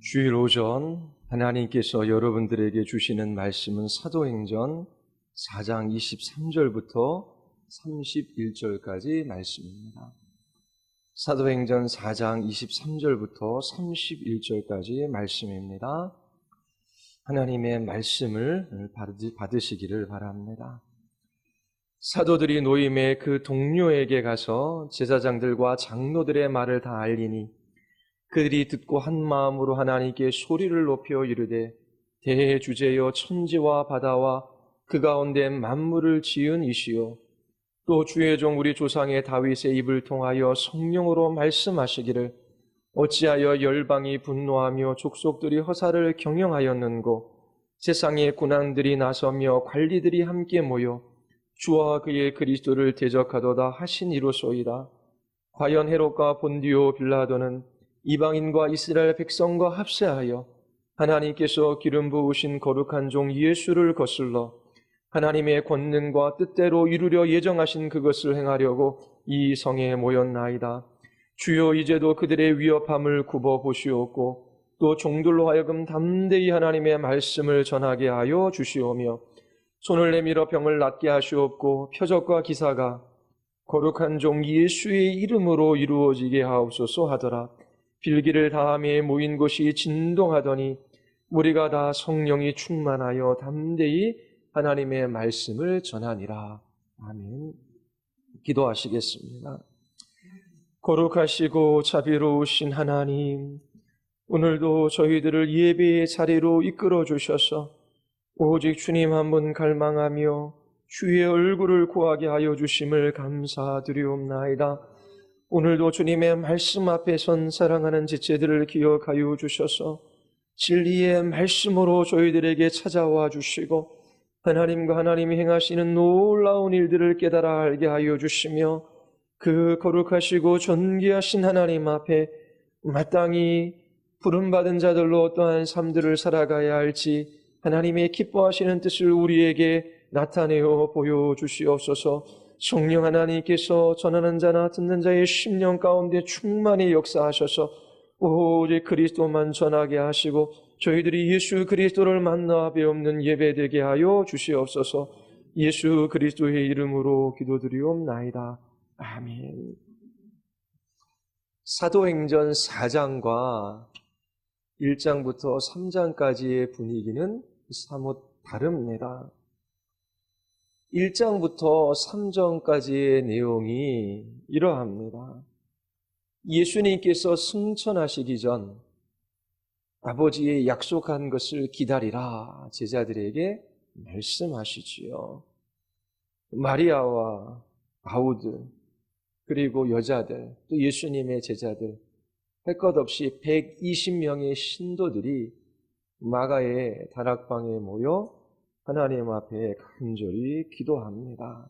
주일 오전 하나님께서 여러분들에게 주시는 말씀은 사도행전 4장 23절부터 31절까지 말씀입니다. 사도행전 4장 23절부터 31절까지 말씀입니다. 하나님의 말씀을 받으시기를 바랍니다. 사도들이 노임의 그 동료에게 가서 제사장들과 장로들의 말을 다 알리니 그들이 듣고 한 마음으로 하나님께 소리를 높여 이르되 대주제여 천지와 바다와 그 가운데 만물을 지은 이시요 또 주의 종 우리 조상의 다윗의 입을 통하여 성령으로 말씀하시기를 어찌하여 열방이 분노하며 족속들이 허사를 경영하였는고 세상의 군왕들이 나서며 관리들이 함께 모여 주와 그의 그리스도를 대적하도다 하신 이로소이다. 과연 헤롯과 본디오 빌라도는 이방인과 이스라엘 백성과 합세하여 하나님께서 기름 부으신 거룩한 종 예수를 거슬러 하나님의 권능과 뜻대로 이루려 예정하신 그것을 행하려고 이 성에 모였나이다. 주여 이제도 그들의 위협함을 굽어 보시옵고 또 종들로 하여금 담대히 하나님의 말씀을 전하게 하여 주시오며 손을 내밀어 병을 낫게 하시옵고 표적과 기사가 거룩한 종 예수의 이름으로 이루어지게 하옵소서 하더라. 빌기를 다함에 모인 곳이 진동하더니 우리가 다 성령이 충만하여 담대히 하나님의 말씀을 전하니라. 아멘. 기도하시겠습니다. 거룩하시고 자비로우신 하나님, 오늘도 저희들을 예배의 자리로 이끌어 주셔서 오직 주님 한 분 갈망하며 주의 얼굴을 구하게 하여 주심을 감사드리옵나이다. 오늘도 주님의 말씀 앞에 선 사랑하는 지체들을 기억하여 주셔서 진리의 말씀으로 저희들에게 찾아와 주시고 하나님과 하나님이 행하시는 놀라운 일들을 깨달아 알게 하여 주시며 그 거룩하시고 존귀하신 하나님 앞에 마땅히 부름받은 자들로 어떠한 삶들을 살아가야 할지 하나님의 기뻐하시는 뜻을 우리에게 나타내어 보여주시옵소서. 성령 하나님께서 전하는 자나 듣는 자의 심령 가운데 충만히 역사하셔서 오직 그리스도만 전하게 하시고 저희들이 예수 그리스도를 만나 배우는 예배되게 하여 주시옵소서. 예수 그리스도의 이름으로 기도드리옵나이다. 아멘. 사도행전 4장과 1장부터 3장까지의 분위기는 사뭇 다릅니다. 1장부터 3장까지의 내용이 이러합니다. 예수님께서 승천하시기 전 아버지의 약속한 것을 기다리라 제자들에게 말씀하시지요. 마리아와 바우들 그리고 여자들 또 예수님의 제자들 할 것 없이 120명의 신도들이 마가의 다락방에 모여 하나님 앞에 간절히 기도합니다.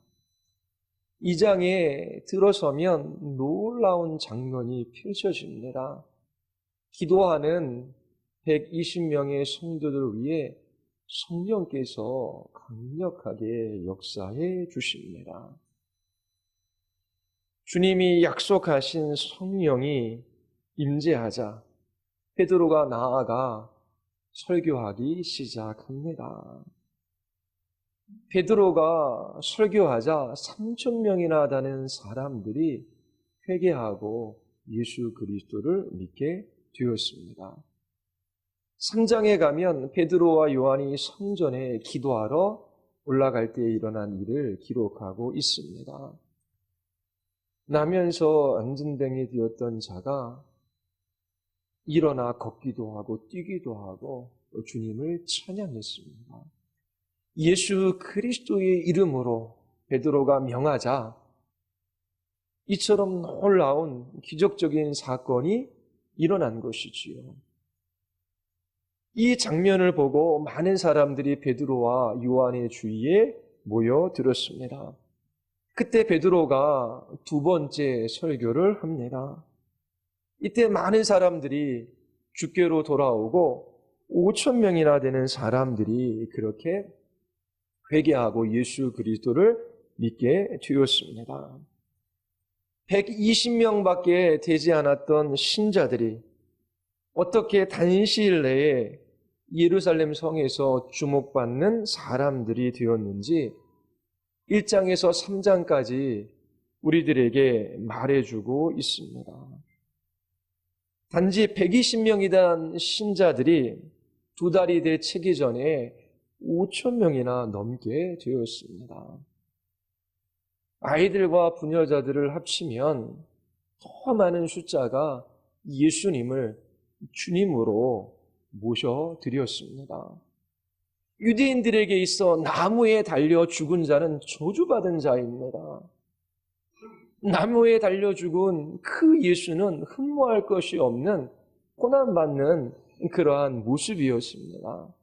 이 장에 들어서면 놀라운 장면이 펼쳐집니다. 기도하는 120명의 성도들을 위해 성령께서 강력하게 역사해 주십니다. 주님이 약속하신 성령이 임재하자 베드로가 나아가 설교하기 시작합니다. 베드로가 설교하자 3,000명이나 되는 사람들이 회개하고 예수 그리스도를 믿게 되었습니다. 3장에 가면 베드로와 요한이 성전에 기도하러 올라갈 때 일어난 일을 기록하고 있습니다. 나면서 안진뱅이 되었던 자가 일어나 걷기도 하고 뛰기도 하고 주님을 찬양했습니다. 예수 그리스도의 이름으로 베드로가 명하자 이처럼 놀라운 기적적인 사건이 일어난 것이지요. 이 장면을 보고 많은 사람들이 베드로와 요한의 주위에 모여들었습니다. 그때 베드로가 두 번째 설교를 합니다. 이때 많은 사람들이 주께로 돌아오고 5,000명이나 되는 사람들이 그렇게 회개하고 예수 그리스도를 믿게 되었습니다. 120명밖에 되지 않았던 신자들이 어떻게 단시일 내에 예루살렘 성에서 주목받는 사람들이 되었는지 1장에서 3장까지 우리들에게 말해주고 있습니다. 단지 120명이던 신자들이 2달이 될 채기 전에 5,000명이나 넘게 되었습니다. 아이들과 부녀자들을 합치면 더 많은 숫자가 예수님을 주님으로 모셔드렸습니다. 유대인들에게 있어 나무에 달려 죽은 자는 저주받은 자입니다. 나무에 달려 죽은 그 예수는 흠모할 것이 없는 고난받는 그러한 모습이었습니다.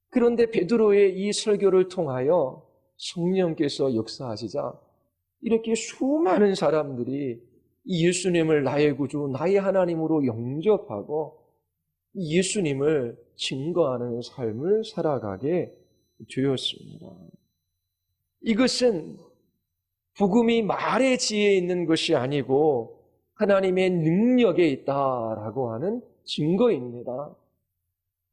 그런데 베드로의 이 설교를 통하여 성령께서 역사하시자 이렇게 수많은 사람들이 예수님을 나의 구주, 나의 하나님으로 영접하고 예수님을 증거하는 삶을 살아가게 되었습니다. 이것은 복음이 말의 지혜에 있는 것이 아니고 하나님의 능력에 있다라고 하는 증거입니다.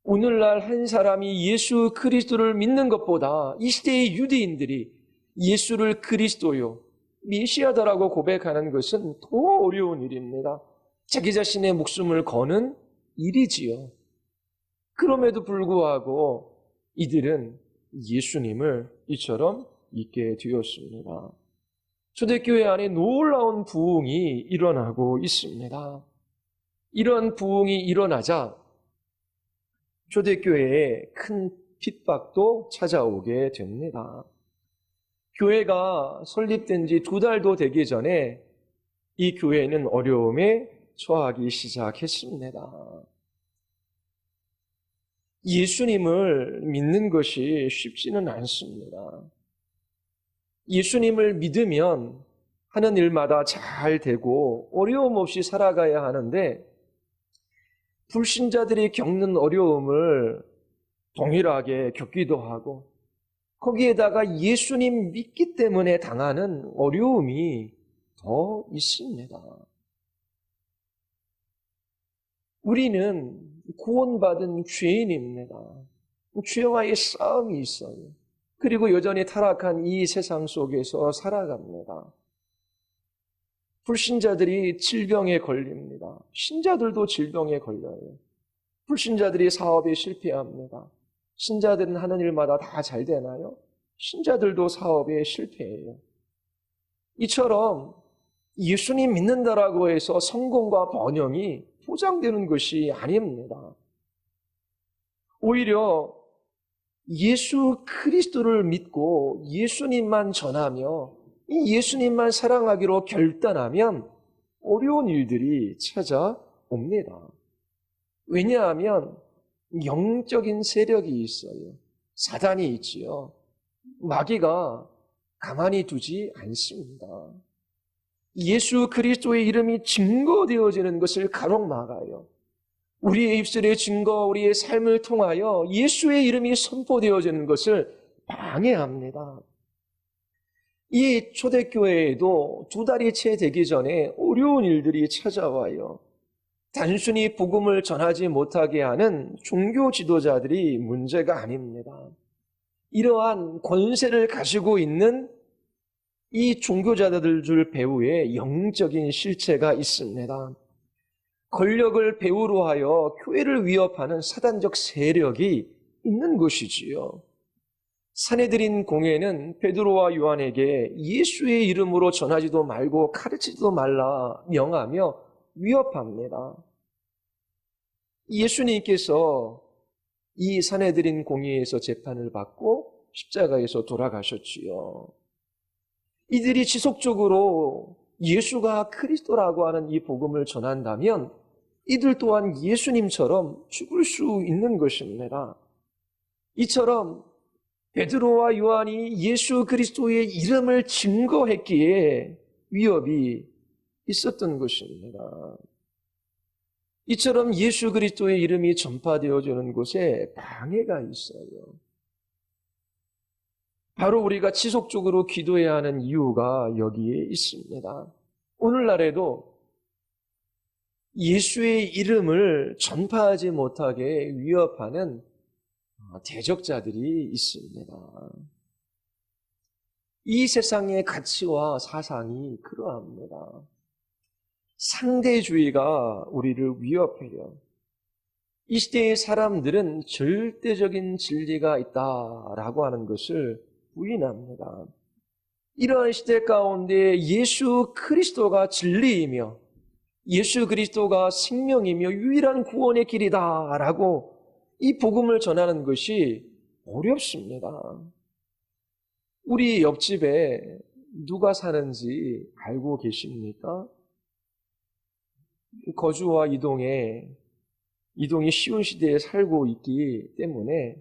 오늘날 한 사람이 예수 그리스도를 믿는 것보다 이 시대의 유대인들이 예수를 그리스도요, 메시아다라고 고백하는 것은 더 어려운 일입니다. 자기 자신의 목숨을 거는 일이지요. 그럼에도 불구하고 이들은 예수님을 이처럼 믿게 되었습니다. 초대교회 안에 놀라운 부흥이 일어나고 있습니다. 이런 부흥이 일어나자 초대교회에 큰 핍박도 찾아오게 됩니다. 교회가 설립된 지 2달도 되기 전에 이 교회는 어려움에 처하기 시작했습니다. 예수님을 믿는 것이 쉽지는 않습니다. 예수님을 믿으면 하는 일마다 잘 되고 어려움 없이 살아가야 하는데 불신자들이 겪는 어려움을 동일하게 겪기도 하고 거기에다가 예수님 믿기 때문에 당하는 어려움이 더 있습니다. 우리는 구원받은 죄인입니다. 죄와의 싸움이 있어요. 그리고 여전히 타락한 이 세상 속에서 살아갑니다. 불신자들이 질병에 걸립니다. 신자들도 질병에 걸려요. 불신자들이 사업에 실패합니다. 신자들은 하는 일마다 다 잘 되나요? 신자들도 사업에 실패해요. 이처럼 예수님 믿는다라고 해서 성공과 번영이 보장되는 것이 아닙니다. 오히려 예수 그리스도를 믿고 예수님만 전하며 이 예수님만 사랑하기로 결단하면 어려운 일들이 찾아옵니다. 왜냐하면 영적인 세력이 있어요. 사단이 있지요. 마귀가 가만히 두지 않습니다. 예수 그리스도의 이름이 증거되어지는 것을 가로막아요. 우리의 입술의 증거, 우리의 삶을 통하여 예수의 이름이 선포되어지는 것을 방해합니다. 이 초대교회에도 2달이 채 되기 전에 어려운 일들이 찾아와요. 단순히 복음을 전하지 못하게 하는 종교 지도자들이 문제가 아닙니다. 이러한 권세를 가지고 있는 이 종교자들 배후에 영적인 실체가 있습니다. 권력을 배후로 하여 교회를 위협하는 사단적 세력이 있는 것이지요. 사내들인 공회는 베드로와 요한에게 예수의 이름으로 전하지도 말고 가르치지도 말라 명하며 위협합니다. 예수님께서 이 사내들인 공회에서 재판을 받고 십자가에서 돌아가셨지요. 이들이 지속적으로 예수가 그리스도라고 하는 이 복음을 전한다면 이들 또한 예수님처럼 죽을 수 있는 것입니다. 이처럼 베드로와 요한이 예수 그리스도의 이름을 증거했기에 위협이 있었던 것입니다. 이처럼 예수 그리스도의 이름이 전파되어지는 곳에 방해가 있어요. 바로 우리가 지속적으로 기도해야 하는 이유가 여기에 있습니다. 오늘날에도 예수의 이름을 전파하지 못하게 위협하는 대적자들이 있습니다. 이 세상의 가치와 사상이 그러합니다. 상대주의가 우리를 위협해요. 이 시대의 사람들은 절대적인 진리가 있다라고 하는 것을 부인합니다. 이러한 시대 가운데 예수 그리스도가 진리이며 예수 그리스도가 생명이며 유일한 구원의 길이다라고 이 복음을 전하는 것이 어렵습니다. 우리 옆집에 누가 사는지 알고 계십니까? 거주와 이동이 쉬운 시대에 살고 있기 때문에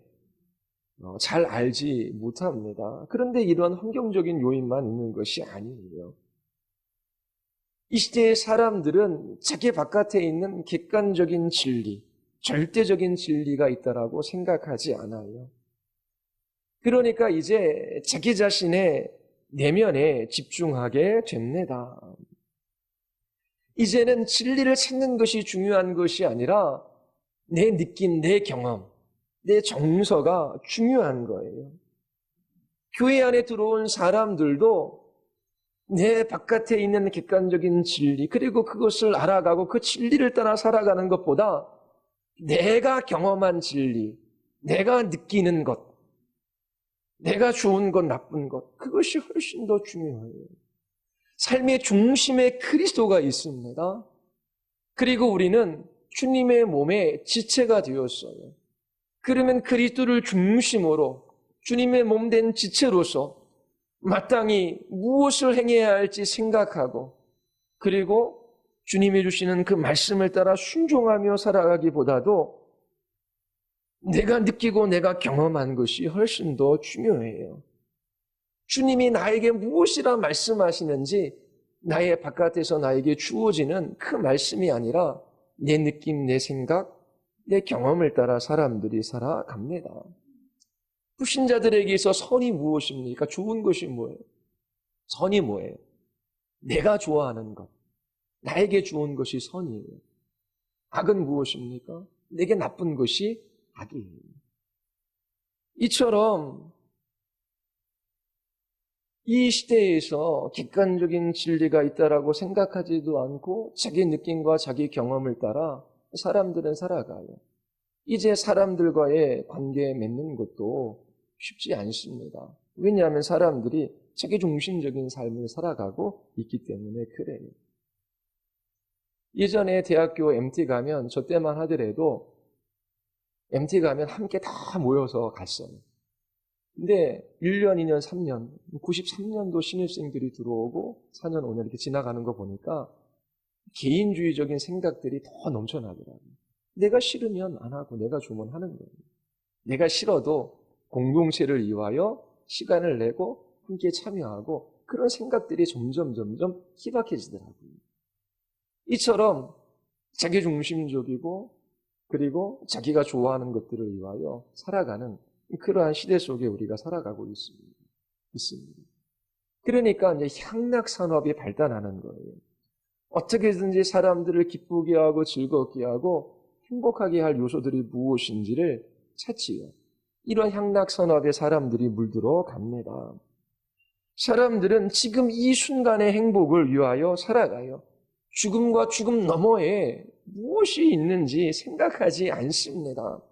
잘 알지 못합니다. 그런데 이런 환경적인 요인만 있는 것이 아니에요. 이 시대의 사람들은 자기 바깥에 있는 객관적인 진리, 절대적인 진리가 있다라고 생각하지 않아요. 그러니까 이제 자기 자신의 내면에 집중하게 됩니다. 이제는 진리를 찾는 것이 중요한 것이 아니라 내 느낌, 내 경험, 내 정서가 중요한 거예요. 교회 안에 들어온 사람들도 내 바깥에 있는 객관적인 진리, 그리고 그것을 알아가고 그 진리를 따라 살아가는 것보다 내가 경험한 진리, 내가 느끼는 것, 내가 좋은 것, 나쁜 것, 그것이 훨씬 더 중요해요. 삶의 중심에 그리스도가 있습니다. 그리고 우리는 주님의 몸의 지체가 되었어요. 그러면 그리스도를 중심으로 주님의 몸 된 지체로서 마땅히 무엇을 행해야 할지 생각하고 그리고 주님이 주시는 그 말씀을 따라 순종하며 살아가기보다도 내가 느끼고 내가 경험한 것이 훨씬 더 중요해요. 주님이 나에게 무엇이라 말씀하시는지 나의 바깥에서 나에게 주어지는 그 말씀이 아니라 내 느낌, 내 생각, 내 경험을 따라 사람들이 살아갑니다. 불신자들에게서 선이 무엇입니까? 좋은 것이 뭐예요? 선이 뭐예요? 내가 좋아하는 것, 나에게 좋은 것이 선이에요. 악은 무엇입니까? 내게 나쁜 것이 악이에요. 이처럼 이 시대에서 객관적인 진리가 있다라고 생각하지도 않고 자기 느낌과 자기 경험을 따라 사람들은 살아가요. 이제 사람들과의 관계 맺는 것도 쉽지 않습니다. 왜냐하면 사람들이 자기 중심적인 삶을 살아가고 있기 때문에 그래요. 예전에 대학교 MT 가면 저 때만 하더라도 MT 가면 함께 다 모여서 갔어요. 근데 1년, 2년, 3년, 93년도 신입생들이 들어오고 4년, 5년 이렇게 지나가는 거 보니까 개인주의적인 생각들이 더 넘쳐나더라고요. 내가 싫으면 안 하고 내가 좋으면 하는 거예요. 내가 싫어도 공동체를 이루어 시간을 내고 함께 참여하고 그런 생각들이 점점 희박해지더라고요. 이처럼 자기중심적이고 그리고 자기가 좋아하는 것들을 위하여 살아가는 그러한 시대 속에 우리가 살아가고 있습니다. 그러니까 이제 향락산업이 발달하는 거예요. 어떻게든지 사람들을 기쁘게 하고 즐겁게 하고 행복하게 할 요소들이 무엇인지를 찾지요. 이런 향락산업에 사람들이 물들어 갑니다. 사람들은 지금 이 순간의 행복을 위하여 살아가요. 죽음과 죽음 너머에 무엇이 있는지 생각하지 않습니다.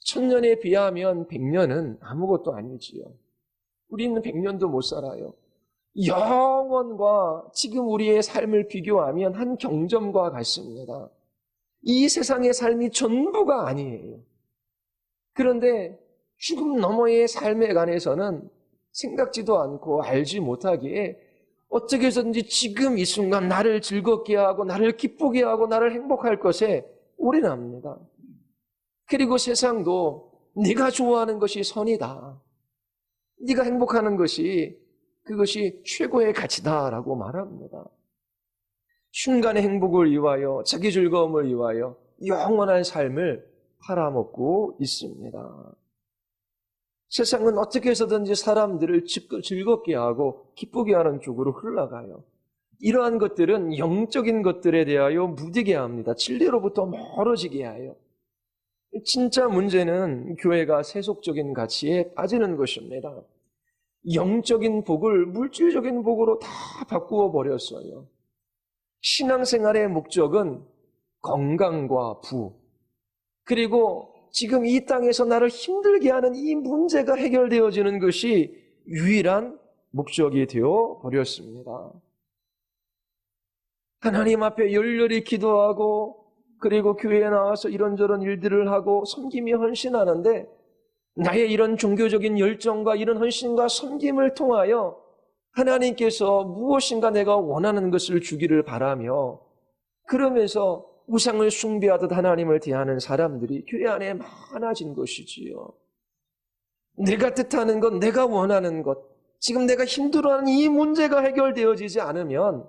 1000년에 비하면 100년은 아무것도 아니지요. 우리는 100년도 못 살아요. 영원과 지금 우리의 삶을 비교하면 한 경점과 같습니다. 이 세상의 삶이 전부가 아니에요. 그런데 죽음 너머의 삶에 관해서는 생각지도 않고 알지 못하기에 어떻게 해서든지 지금 이 순간 나를 즐겁게 하고 나를 기쁘게 하고 나를 행복할 것에 올인합니다. 그리고 세상도 네가 좋아하는 것이 선이다. 네가 행복하는 것이 그것이 최고의 가치다라고 말합니다. 순간의 행복을 위하여 자기 즐거움을 위하여 영원한 삶을 팔아먹고 있습니다. 세상은 어떻게 해서든지 사람들을 즐겁게 하고 기쁘게 하는 쪽으로 흘러가요. 이러한 것들은 영적인 것들에 대하여 무디게 합니다. 진리로부터 멀어지게 하여. 진짜 문제는 교회가 세속적인 가치에 빠지는 것입니다. 영적인 복을 물질적인 복으로 다 바꾸어 버렸어요. 신앙생활의 목적은 건강과 부, 그리고 지금 이 땅에서 나를 힘들게 하는 이 문제가 해결되어지는 것이 유일한 목적이 되어 버렸습니다. 하나님 앞에 열렬히 기도하고 그리고 교회에 나와서 이런저런 일들을 하고 섬김이 헌신하는데 나의 이런 종교적인 열정과 이런 헌신과 섬김을 통하여 하나님께서 무엇인가 내가 원하는 것을 주기를 바라며 그러면서 우상을 숭배하듯 하나님을 대하는 사람들이 교회 안에 많아진 것이지요. 내가 뜻하는 것, 내가 원하는 것, 지금 내가 힘들어하는 이 문제가 해결되어지지 않으면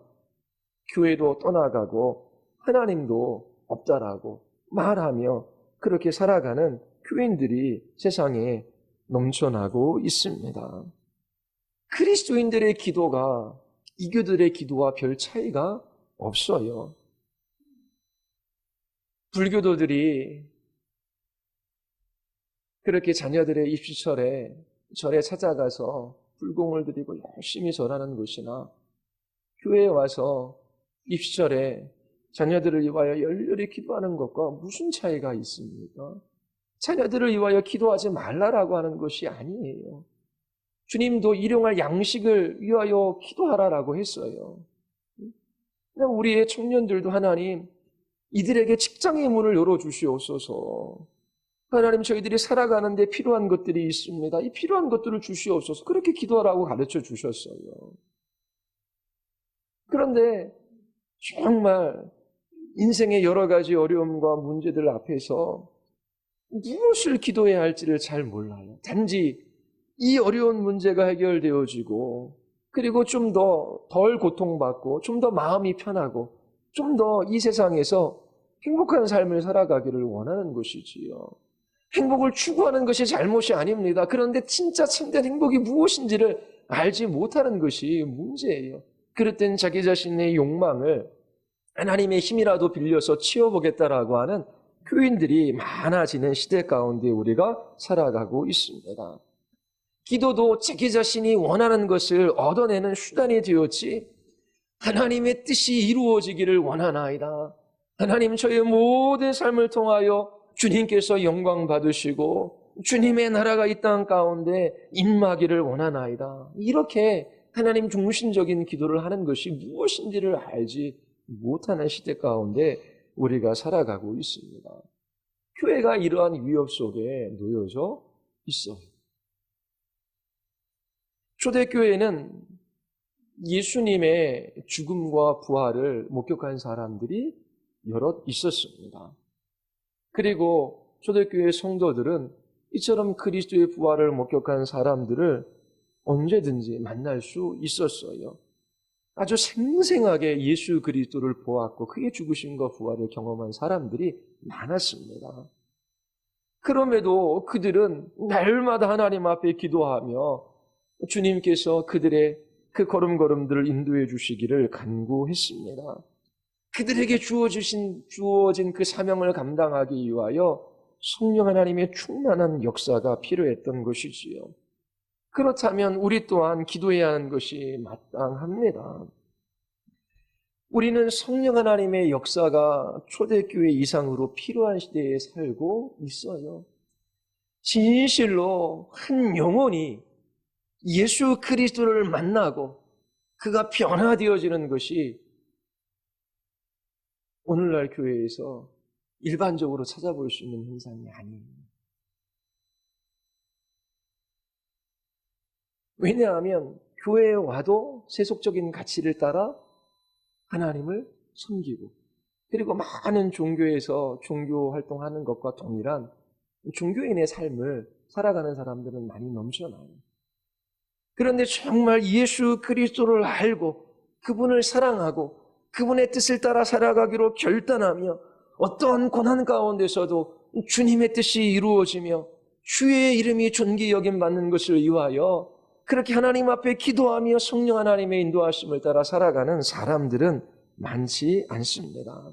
교회도 떠나가고 하나님도 없다라고 말하며 그렇게 살아가는 교인들이 세상에 넘쳐나고 있습니다. 그리스도인들의 기도가 이교들의 기도와 별 차이가 없어요. 불교도들이 그렇게 자녀들의 입시철에 절에 찾아가서 불공을 드리고 열심히 절하는 것이나 교회에 와서 입시절에 자녀들을 위하여 열렬히 기도하는 것과 무슨 차이가 있습니까? 자녀들을 위하여 기도하지 말라라고 하는 것이 아니에요. 주님도 일용할 양식을 위하여 기도하라라고 했어요. 그냥 우리의 청년들도 하나님 이들에게 직장의 문을 열어주시옵소서. 하나님 저희들이 살아가는 데 필요한 것들이 있습니다. 이 필요한 것들을 주시옵소서. 그렇게 기도하라고 가르쳐 주셨어요. 그런데 정말 인생의 여러 가지 어려움과 문제들 앞에서 무엇을 기도해야 할지를 잘 몰라요. 단지 이 어려운 문제가 해결되어지고 그리고 좀 더 덜 고통받고 좀 더 마음이 편하고 좀 더 이 세상에서 행복한 삶을 살아가기를 원하는 것이지요. 행복을 추구하는 것이 잘못이 아닙니다. 그런데 진짜 참된 행복이 무엇인지를 알지 못하는 것이 문제예요. 그럴 땐 자기 자신의 욕망을 하나님의 힘이라도 빌려서 치워보겠다라고 하는 교인들이 많아지는 시대 가운데 우리가 살아가고 있습니다. 기도도 자기 자신이 원하는 것을 얻어내는 수단이 되었지 하나님의 뜻이 이루어지기를 원하나이다. 하나님 저의 모든 삶을 통하여 주님께서 영광 받으시고 주님의 나라가 이 땅 가운데 임하기를 원하나이다. 이렇게 하나님 중심적인 기도를 하는 것이 무엇인지를 알지 못하는 시대 가운데 우리가 살아가고 있습니다. 교회가 이러한 위협 속에 놓여져 있어요. 초대교회는 예수님의 죽음과 부활을 목격한 사람들이 여럿 있었습니다. 그리고 초대교회 성도들은 이처럼 그리스도의 부활을 목격한 사람들을 언제든지 만날 수 있었어요. 아주 생생하게 예수 그리스도를 보았고 그의 죽으심과 부활을 경험한 사람들이 많았습니다. 그럼에도 그들은 날마다 하나님 앞에 기도하며 주님께서 그들의 그 걸음걸음들을 인도해 주시기를 간구했습니다. 그들에게 주어진 그 사명을 감당하기 위하여 성령 하나님의 충만한 역사가 필요했던 것이지요. 그렇다면 우리 또한 기도해야 하는 것이 마땅합니다. 우리는 성령 하나님의 역사가 초대교회 이상으로 필요한 시대에 살고 있어요. 진실로 한 영혼이 예수 그리스도를 만나고 그가 변화되어지는 것이 오늘날 교회에서 일반적으로 찾아볼 수 있는 현상이 아니에요. 왜냐하면 교회에 와도 세속적인 가치를 따라 하나님을 섬기고 그리고 많은 종교에서 종교 활동하는 것과 동일한 종교인의 삶을 살아가는 사람들은 많이 넘쳐나요. 그런데 정말 예수 그리스도를 알고 그분을 사랑하고 그분의 뜻을 따라 살아가기로 결단하며 어떠한 고난 가운데서도 주님의 뜻이 이루어지며 주의 이름이 존귀 여김 받는 것을 위하여 그렇게 하나님 앞에 기도하며 성령 하나님의 인도하심을 따라 살아가는 사람들은 많지 않습니다.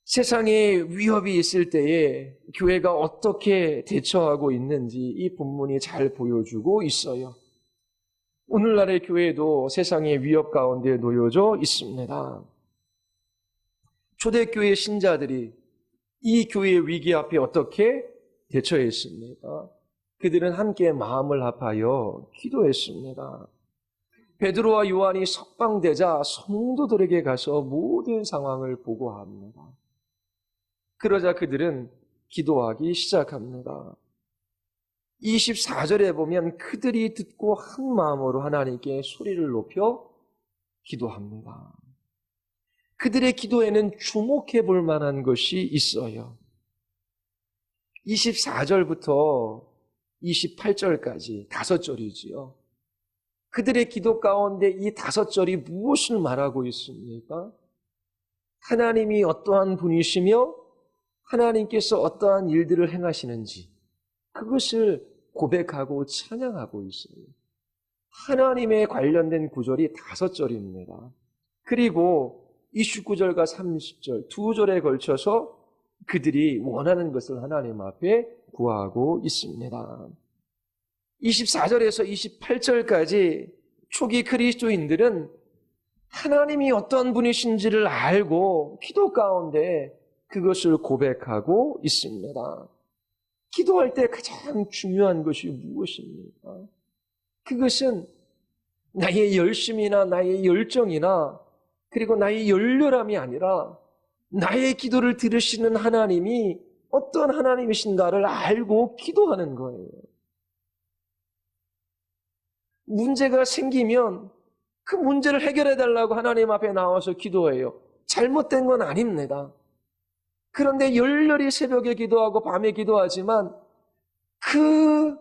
세상에 위협이 있을 때에 교회가 어떻게 대처하고 있는지 이 본문이 잘 보여주고 있어요. 오늘날의 교회도 세상의 위협 가운데 놓여져 있습니다. 초대교회 신자들이 이 교회의 위기 앞에 어떻게 대처했습니까? 그들은 함께 마음을 합하여 기도했습니다. 베드로와 요한이 석방되자 성도들에게 가서 모든 상황을 보고합니다. 그러자 그들은 기도하기 시작합니다. 24절에 보면 그들이 듣고 한 마음으로 하나님께 소리를 높여 기도합니다. 그들의 기도에는 주목해 볼 만한 것이 있어요. 24절부터 28절까지 5절이지요. 그들의 기도 가운데 이 5절이 무엇을 말하고 있습니까? 하나님이 어떠한 분이시며 하나님께서 어떠한 일들을 행하시는지 그것을 고백하고 찬양하고 있어요. 하나님에 관련된 구절이 5절입니다. 그리고 29절과 30절 2절에 걸쳐서 그들이 원하는 것을 하나님 앞에 구하고 있습니다. 24절에서 28절까지 초기 그리스도인들은 하나님이 어떤 분이신지를 알고 기도 가운데 그것을 고백하고 있습니다. 기도할 때 가장 중요한 것이 무엇입니까? 그것은 나의 열심이나 나의 열정이나 그리고 나의 열렬함이 아니라 나의 기도를 들으시는 하나님이 어떤 하나님이신가를 알고 기도하는 거예요. 문제가 생기면 그 문제를 해결해 달라고 하나님 앞에 나와서 기도해요. 잘못된 건 아닙니다. 그런데 열렬히 새벽에 기도하고 밤에 기도하지만 그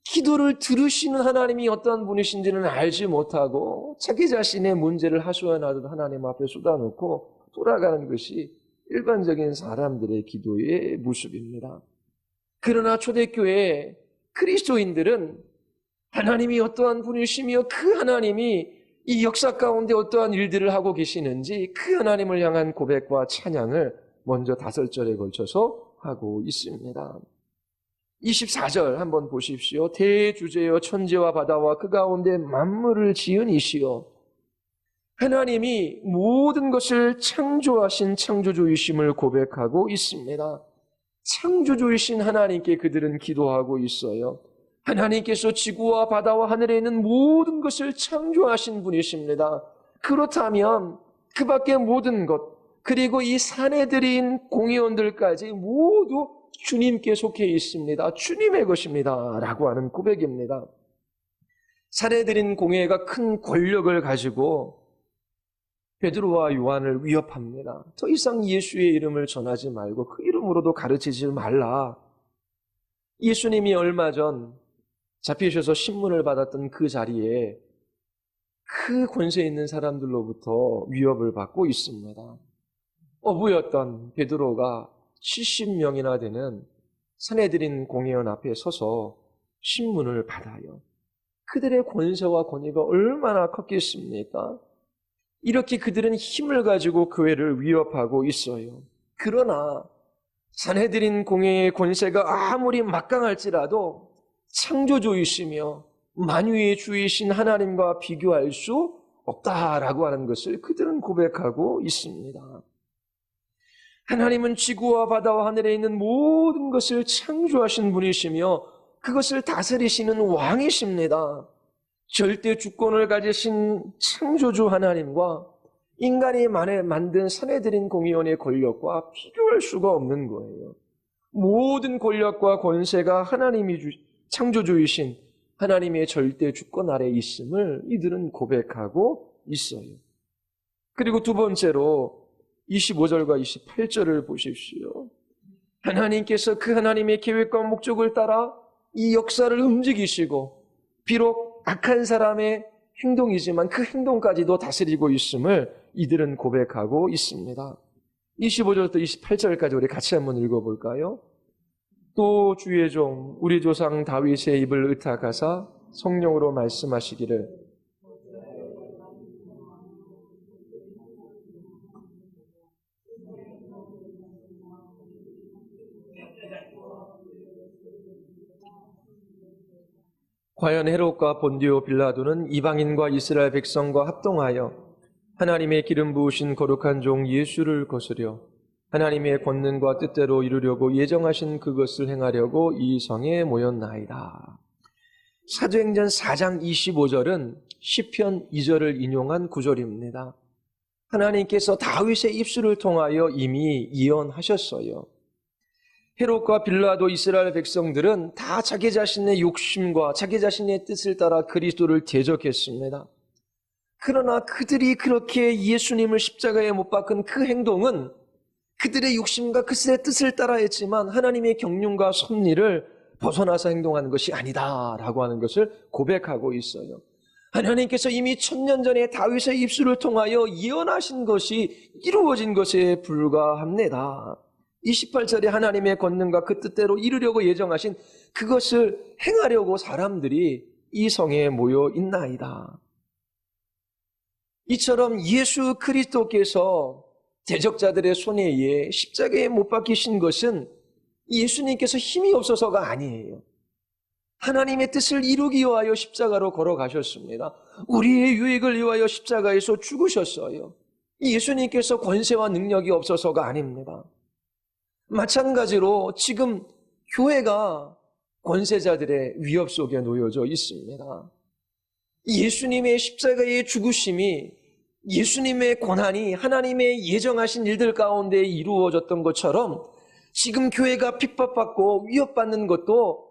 기도를 들으시는 하나님이 어떤 분이신지는 알지 못하고 자기 자신의 문제를 하소연하듯 하나님 앞에 쏟아놓고 돌아가는 것이 일반적인 사람들의 기도의 모습입니다. 그러나 초대교회 그리스도인들은 하나님이 어떠한 분이시며 그 하나님이 이 역사 가운데 어떠한 일들을 하고 계시는지 그 하나님을 향한 고백과 찬양을 먼저 5절에 걸쳐서 하고 있습니다. 24절 한번 보십시오. 대주제여 천지와 바다와 그 가운데 만물을 지은 이시여. 하나님이 모든 것을 창조하신 창조주이심을 고백하고 있습니다. 창조주이신 하나님께 그들은 기도하고 있어요. 하나님께서 지구와 바다와 하늘에 있는 모든 것을 창조하신 분이십니다. 그렇다면 그 밖의 모든 것 그리고 이 산에 들인 공회원들까지 모두 주님께 속해 있습니다. 주님의 것입니다. 라고 하는 고백입니다. 산에 들인 공회가 큰 권력을 가지고 베드로와 요한을 위협합니다. 더 이상 예수의 이름을 전하지 말고 그 이름으로도 가르치지 말라. 예수님이 얼마 전 잡히셔서 신문을 받았던 그 자리에 그 권세 있는 사람들로부터 위협을 받고 있습니다. 어부였던 베드로가 70명이나 되는 산헤드린 공회원 앞에 서서 신문을 받아요. 그들의 권세와 권위가 얼마나 컸겠습니까? 이렇게 그들은 힘을 가지고 교회를 위협하고 있어요. 그러나 산헤드린 공회의 권세가 아무리 막강할지라도 창조주이시며 만유의 주이신 하나님과 비교할 수 없다라고 하는 것을 그들은 고백하고 있습니다. 하나님은 지구와 바다와 하늘에 있는 모든 것을 창조하신 분이시며 그것을 다스리시는 왕이십니다. 절대 주권을 가지신 창조주 하나님과 인간이 만든 산헤드린 공의원의 권력과 비교할 수가 없는 거예요. 모든 권력과 권세가 하나님이 창조주이신 하나님의 절대 주권 아래 있음을 이들은 고백하고 있어요. 그리고 두 번째로 25절과 28절을 보십시오. 하나님께서 그 하나님의 계획과 목적을 따라 이 역사를 움직이시고 비록 악한 사람의 행동이지만 그 행동까지도 다스리고 있음을 이들은 고백하고 있습니다. 25절부터 28절까지 우리 같이 한번 읽어볼까요? 또 주의 종 우리 조상 다윗의 입을 의탁하사 성령으로 말씀하시기를 과연 헤롯과 본디오 빌라도는 이방인과 이스라엘 백성과 합동하여 하나님의 기름 부으신 거룩한 종 예수를 거스려 하나님의 권능과 뜻대로 이루려고 예정하신 그것을 행하려고 이 성에 모였나이다. 사도행전 4장 25절은 시편 2절을 인용한 구절입니다. 하나님께서 다윗의 입술을 통하여 이미 예언하셨어요. 헤롯과 빌라도 이스라엘 백성들은 다 자기 자신의 욕심과 자기 자신의 뜻을 따라 그리스도를 대적했습니다. 그러나 그들이 그렇게 예수님을 십자가에 못 박은 그 행동은 그들의 욕심과 그들의 뜻을 따라 했지만 하나님의 경륜과 섭리를 벗어나서 행동하는 것이 아니다라고 하는 것을 고백하고 있어요. 하나님께서 이미 1000년 전에 다윗의 입술을 통하여 예언하신 것이 이루어진 것에 불과합니다. 28절에 하나님의 권능과 그 뜻대로 이루려고 예정하신 그것을 행하려고 사람들이 이 성에 모여 있나이다. 이처럼 예수 그리스도께서 대적자들의 손에 의해 십자가에 못 박히신 것은 예수님께서 힘이 없어서가 아니에요. 하나님의 뜻을 이루기 위하여 십자가로 걸어가셨습니다. 우리의 유익을 위하여 십자가에서 죽으셨어요. 예수님께서 권세와 능력이 없어서가 아닙니다. 마찬가지로 지금 교회가 권세자들의 위협 속에 놓여져 있습니다. 예수님의 십자가의 죽으심이 예수님의 고난이 하나님의 예정하신 일들 가운데 이루어졌던 것처럼 지금 교회가 핍박받고 위협받는 것도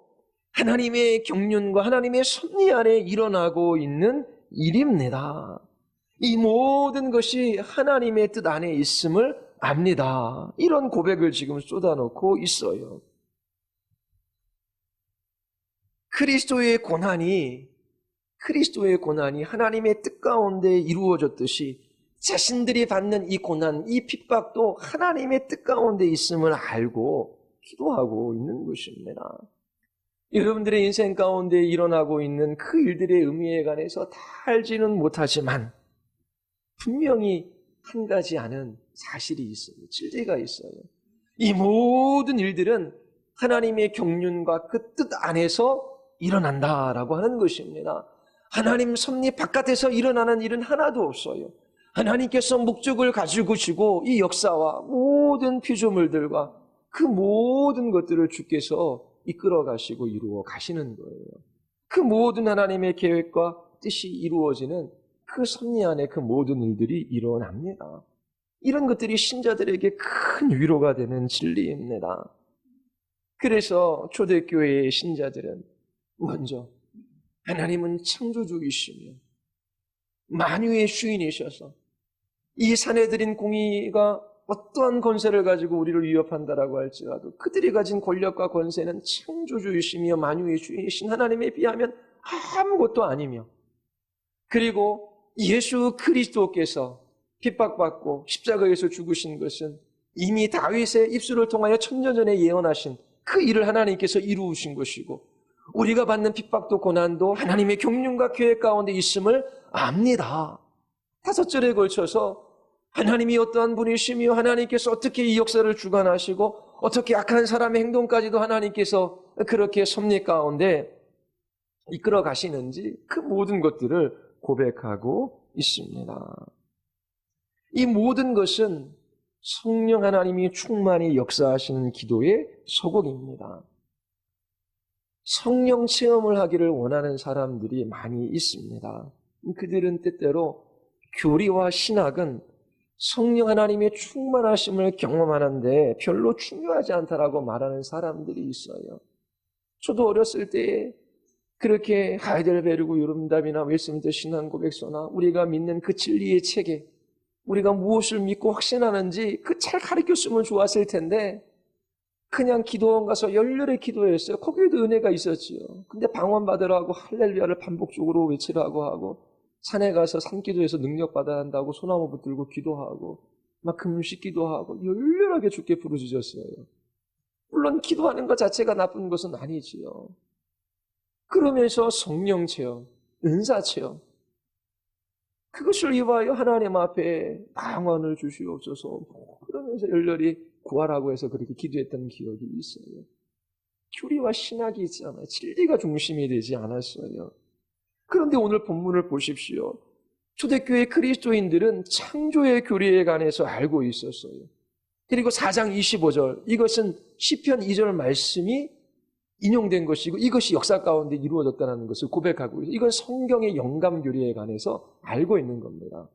하나님의 경륜과 하나님의 섭리 안에 일어나고 있는 일입니다. 이 모든 것이 하나님의 뜻 안에 있음을 압니다. 이런 고백을 지금 쏟아놓고 있어요. 그리스도의 고난이 하나님의 뜻 가운데 이루어졌듯이 자신들이 받는 이 고난, 이 핍박도 하나님의 뜻 가운데 있음을 알고 기도하고 있는 것입니다. 여러분들의 인생 가운데 일어나고 있는 그 일들의 의미에 관해서 다 알지는 못하지만 분명히 한 가지 아는 사실이 있어요. 진리가 있어요. 이 모든 일들은 하나님의 경륜과 그 뜻 안에서 일어난다라고 하는 것입니다. 하나님 섭리 바깥에서 일어나는 일은 하나도 없어요. 하나님께서 목적을 가지고 시고 이 역사와 모든 피조물들과 그 모든 것들을 주께서 이끌어 가시고 이루어 가시는 거예요. 그 모든 하나님의 계획과 뜻이 이루어지는 그 섭리 안에 그 모든 일들이 일어납니다. 이런 것들이 신자들에게 큰 위로가 되는 진리입니다. 그래서 초대교회의 신자들은 먼저 하나님은 창조주이시며 만유의 주인이셔서 이 산에 들인 공의가 어떠한 권세를 가지고 우리를 위협한다라고 할지라도 그들이 가진 권력과 권세는 창조주이시며 만유의 주인이신 하나님에 비하면 아무것도 아니며, 그리고 예수 그리스도께서 핍박받고 십자가에서 죽으신 것은 이미 다윗의 입술을 통하여 1000년 전에 예언하신 그 일을 하나님께서 이루신 것이고, 우리가 받는 핍박도 고난도 하나님의 경륜과 계획 가운데 있음을 압니다. 5절에 걸쳐서 하나님이 어떠한 분이시며 하나님께서 어떻게 이 역사를 주관하시고 어떻게 악한 사람의 행동까지도 하나님께서 그렇게 섭리 가운데 이끌어 가시는지 그 모든 것들을 고백하고 있습니다. 이 모든 것은 성령 하나님이 충만히 역사하시는 기도의 서곡입니다. 성령 체험을 하기를 원하는 사람들이 많이 있습니다. 그들은 때때로 교리와 신학은 성령 하나님의 충만하심을 경험하는데 별로 중요하지 않다라고 말하는 사람들이 있어요. 저도 어렸을 때에 그렇게 하이델베르그 요름답이나 웨스민스터 신앙고백서나 우리가 믿는 그 진리의 책에 우리가 무엇을 믿고 확신하는지 그 잘 가르쳤으면 좋았을 텐데 그냥 기도원 가서 열렬히 기도했어요. 거기에도 은혜가 있었지요. 근데 방언받으라고 할렐루야를 반복적으로 외치라고 하고 산에 가서 산기도해서 능력받아야 한다고 소나무 붙들고 기도하고 막 금식 기도하고 열렬하게 주께 부르짖었어요. 물론 기도하는 것 자체가 나쁜 것은 아니지요. 그러면서 성령 체험, 은사 체험, 그것을 위하여 하나님 앞에 방언을 주시옵소서. 그러면서 열렬히 구하라고 해서 그렇게 기도했던 기억이 있어요. 교리와 신학이 있잖아요. 진리가 중심이 되지 않았어요. 그런데 오늘 본문을 보십시오. 초대교회 그리스도인들은 창조의 교리에 관해서 알고 있었어요. 그리고 4장 25절, 이것은 시편 2절 말씀이 인용된 것이고 이것이 역사 가운데 이루어졌다는 것을 고백하고 있어요. 이건 성경의 영감 교리에 관해서 알고 있는 겁니다.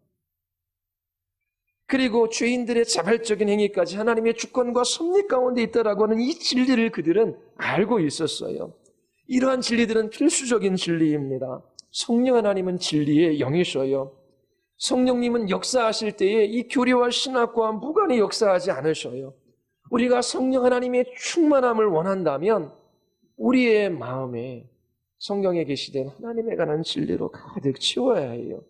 그리고 죄인들의 자발적인 행위까지 하나님의 주권과 섭리 가운데 있다라고 하는 이 진리를 그들은 알고 있었어요. 이러한 진리들은 필수적인 진리입니다. 성령 하나님은 진리의 영이셔요. 성령님은 역사하실 때에 이 교리와 신학과 무관히 역사하지 않으셔요. 우리가 성령 하나님의 충만함을 원한다면 우리의 마음에 성경에 계시된 하나님에 관한 진리로 가득 채워야 해요.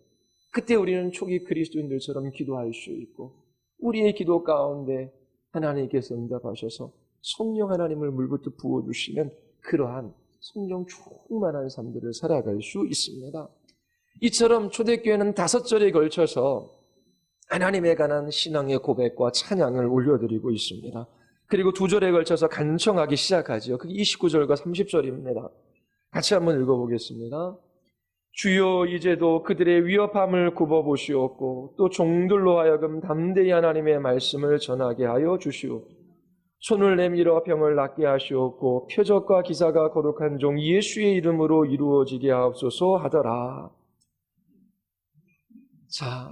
그때 우리는 초기 그리스도인들처럼 기도할 수 있고 우리의 기도 가운데 하나님께서 응답하셔서 성령 하나님을 물부터 부어주시는 그러한 성령 충만한 삶들을 살아갈 수 있습니다. 이처럼 초대교회는 5절에 걸쳐서 하나님에 관한 신앙의 고백과 찬양을 올려드리고 있습니다. 그리고 2절에 걸쳐서 간청하기 시작하죠. 그게 29절과 30절입니다. 같이 한번 읽어보겠습니다. 주여 이제도 그들의 위협함을 굽어보시옵고 또 종들로 하여금 담대히 하나님의 말씀을 전하게 하여 주시오. 손을 내밀어 병을 낫게 하시옵고 표적과 기사가 거룩한 종 예수의 이름으로 이루어지게 하옵소서 하더라. 자,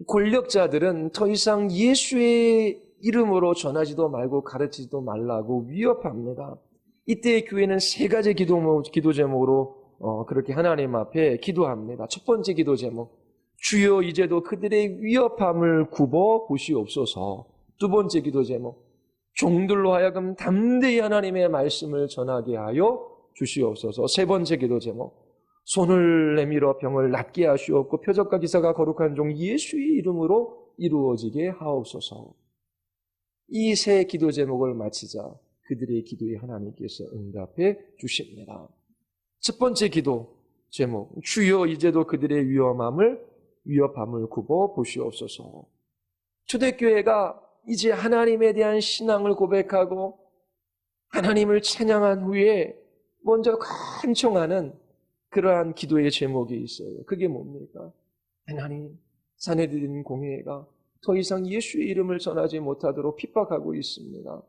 권력자들은 더 이상 예수의 이름으로 전하지도 말고 가르치지도 말라고 위협합니다. 이때 교회는 3가지 기도 제목으로 그렇게 하나님 앞에 기도합니다. 첫 번째 기도 제목, 주여 이제도 그들의 위협함을 굽어 보시옵소서. 2번째 기도 제목, 종들로 하여금 담대히 하나님의 말씀을 전하게 하여 주시옵소서. 3번째 기도 제목, 손을 내밀어 병을 낫게 하시옵고 표적과 기사가 거룩한 종 예수의 이름으로 이루어지게 하옵소서. 이 3 기도 제목을 마치자 그들의 기도에 하나님께서 응답해 주십니다. 첫 번째 기도 제목, 주여 이제도 그들의 위협함을 굽어 보시옵소서. 초대교회가 이제 하나님에 대한 신앙을 고백하고 하나님을 찬양한 후에 먼저 간청하는 그러한 기도의 제목이 있어요. 그게 뭡니까? 하나님, 사내들인 공회가 더 이상 예수의 이름을 전하지 못하도록 핍박하고 있습니다.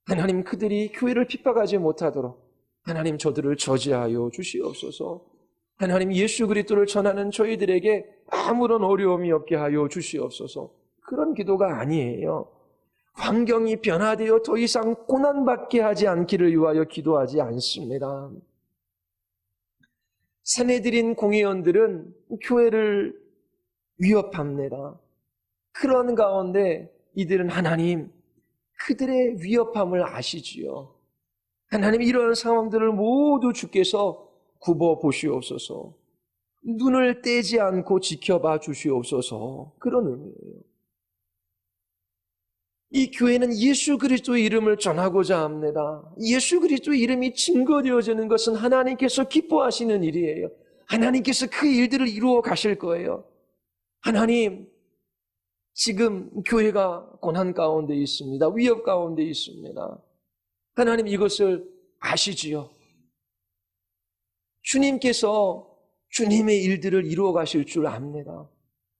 하나님, 그들이 교회를 핍박하지 못하도록 하나님 저들을 저지하여 주시옵소서. 하나님, 예수 그리스도를 전하는 저희들에게 아무런 어려움이 없게 하여 주시옵소서. 그런 기도가 아니에요. 환경이 변화되어 더 이상 고난받게 하지 않기를 위하여 기도하지 않습니다. 사내들인 공회원들은 교회를 위협합니다. 그런 가운데 이들은 하나님, 그들의 위협함을 아시지요. 하나님, 이런 상황들을 모두 주께서 굽어 보시옵소서. 눈을 떼지 않고 지켜봐 주시옵소서. 그런 의미예요. 이 교회는 예수 그리스도의 이름을 전하고자 합니다. 예수 그리스도의 이름이 증거되어지는 것은 하나님께서 기뻐하시는 일이에요. 하나님께서 그 일들을 이루어 가실 거예요. 하나님, 지금 교회가 고난 가운데 있습니다. 위협 가운데 있습니다. 하나님, 이것을 아시지요. 주님께서 주님의 일들을 이루어 가실 줄 압니다.